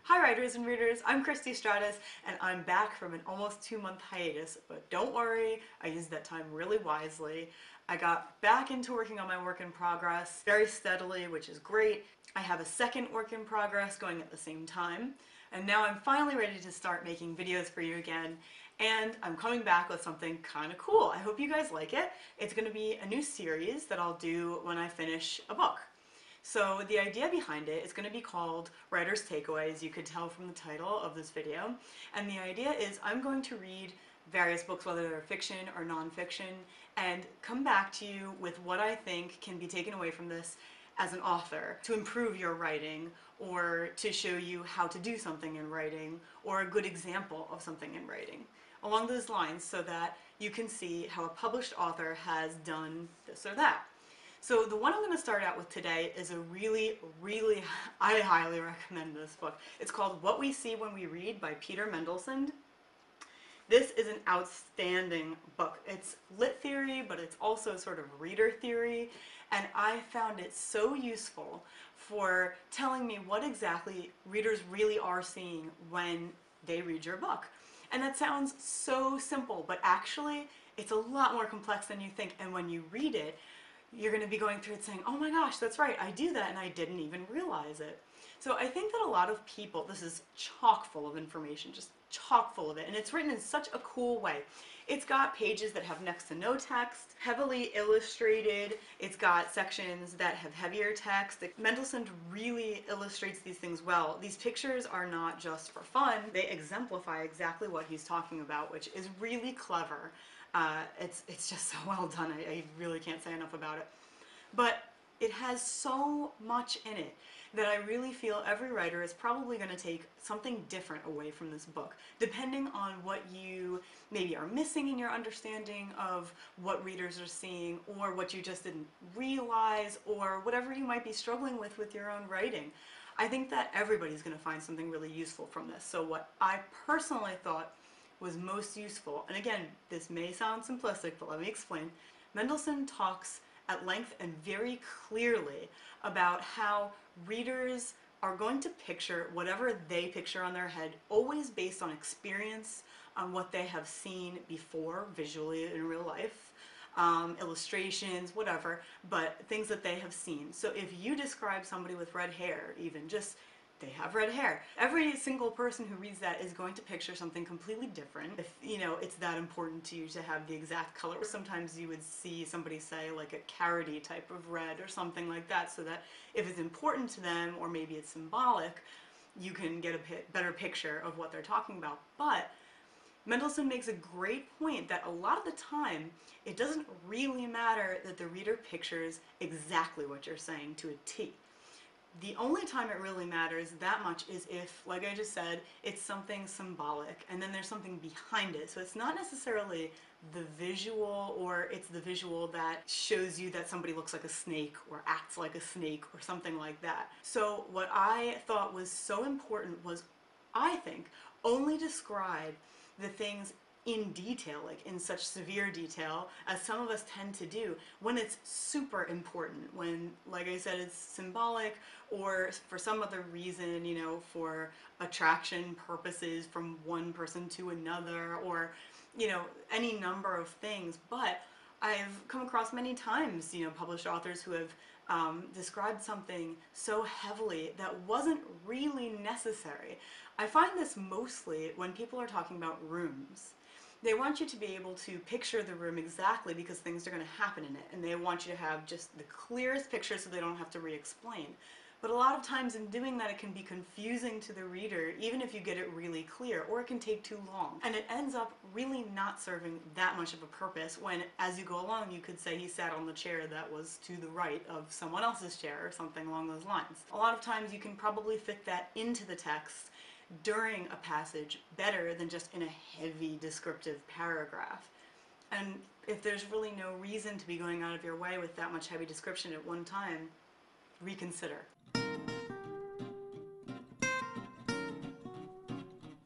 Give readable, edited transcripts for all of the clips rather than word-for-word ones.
Hi writers and readers, I'm Christy Stratus and I'm back from an almost 2-month hiatus, but don't worry, I used that time really wisely. I got back into working on my work in progress very steadily, which is great. I have a second work in progress going at the same time, and now I'm finally ready to start making videos for you again, and I'm coming back with something kind of cool. I hope you guys like it. It's going to be a new series that I'll do when I finish a book. So the idea behind it is going to be called Writer's Takeaways, you could tell from the title of this video. And the idea is I'm going to read various books, whether they're fiction or nonfiction, and come back to you with what I think can be taken away from this as an author to improve your writing, or to show you how to do something in writing, or a good example of something in writing. Along those lines, so that you can see how a published author has done this or that. So the one I'm going to start out with today is a really, I highly recommend this book. It's called What We See When We Read by Peter Mendelsund. This is an outstanding book. It's lit theory, but it's also sort of reader theory, and I found it so useful for telling me what exactly readers really are seeing when they read your book. And that sounds so simple, but actually it's a lot more complex than you think, and when you read it, you're going to be going through it saying, oh my gosh, that's right, I do that and I didn't even realize it. So I think that a lot of people, this is chock full of information, just chock full of it, and it's written in such a cool way. It's got pages that have next to no text, heavily illustrated, it's got sections that have heavier text. Mendelssohn really illustrates these things well. These pictures are not just for fun, they exemplify exactly what he's talking about, which is really clever. It's just so well done, I really can't say enough about it. But it has so much in it that I really feel every writer is probably going to take something different away from this book, depending on what you maybe are missing in your understanding of what readers are seeing, or what you just didn't realize, or whatever you might be struggling with your own writing. I think that everybody's going to find something really useful from this. So what I personally thought was most useful, and again, this may sound simplistic, but let me explain. Mendelssohn talks at length and very clearly about how readers are going to picture whatever they picture on their head, always based on experience, on what they have seen before, visually in real life, illustrations, whatever, but things that they have seen. So if you describe somebody with red hair, even just they have red hair, every single person who reads that is going to picture something completely different. If, you know, it's that important to you to have the exact color. Sometimes you would see somebody say like a carroty type of red or something like that, so that if it's important to them, or maybe it's symbolic, you can get a better picture of what they're talking about. But Mendelssohn makes a great point that a lot of the time it doesn't really matter that the reader pictures exactly what you're saying to a T. The only time it really matters that much is if, like I just said, it's something symbolic and then there's something behind it. So it's not necessarily the visual, or it's the visual that shows you that somebody looks like a snake or acts like a snake or something like that. So what I thought was so important was, I think, only describe the things in detail, like in such severe detail as some of us tend to do, when it's super important, when, like I said, it's symbolic, or for some other reason, you know, for attraction purposes from one person to another, or, you know, any number of things. But I've come across many times, you know, published authors who have described something so heavily that wasn't really necessary. I find this mostly when people are talking about rooms. They want you to be able to picture the room exactly because things are going to happen in it, and they want you to have just the clearest picture so they don't have to re-explain. But a lot of times in doing that, it can be confusing to the reader, even if you get it really clear, or it can take too long. And it ends up really not serving that much of a purpose when, as you go along, you could say he sat on the chair that was to the right of someone else's chair, or something along those lines. A lot of times you can probably fit that into the text during a passage better than just in a heavy descriptive paragraph. And if there's really no reason to be going out of your way with that much heavy description at one time, reconsider.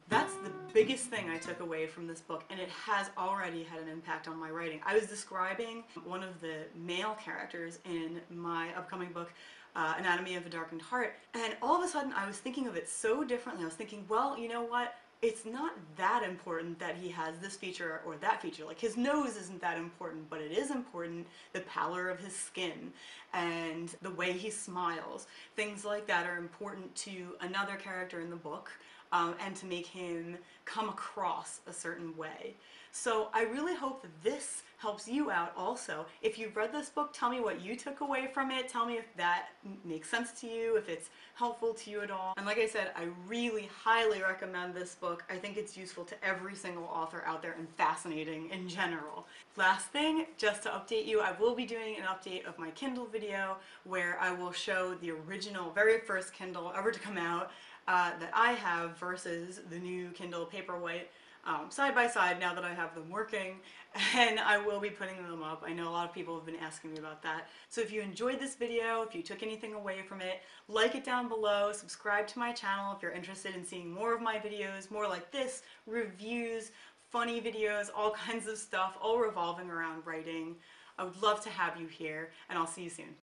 That's the biggest thing I took away from this book, and it has already had an impact on my writing. I was describing one of the male characters in my upcoming book Anatomy of a Darkened Heart, and all of a sudden I was thinking of it so differently. I was thinking, well, you know what? It's not that important that he has this feature or that feature. Like, his nose isn't that important, but it is important the pallor of his skin and the way he smiles. Things like that are important to another character in the book, and to make him come across a certain way. So I really hope that this helps you out also. If you've read this book, tell me what you took away from it. Tell me if that makes sense to you, if it's helpful to you at all. And like I said, I really highly recommend this book. I think it's useful to every single author out there and fascinating in general. Last thing, just to update you, I will be doing an update of my Kindle video where I will show the original, very first Kindle ever to come out that I have versus the new Kindle Paperwhite, side by side now that I have them working, and I will be putting them up. I know a lot of people have been asking me about that. So if you enjoyed this video, if you took anything away from it, like it down below, subscribe to my channel if you're interested in seeing more of my videos, more like this, reviews, funny videos, all kinds of stuff, all revolving around writing. I would love to have you here, and I'll see you soon.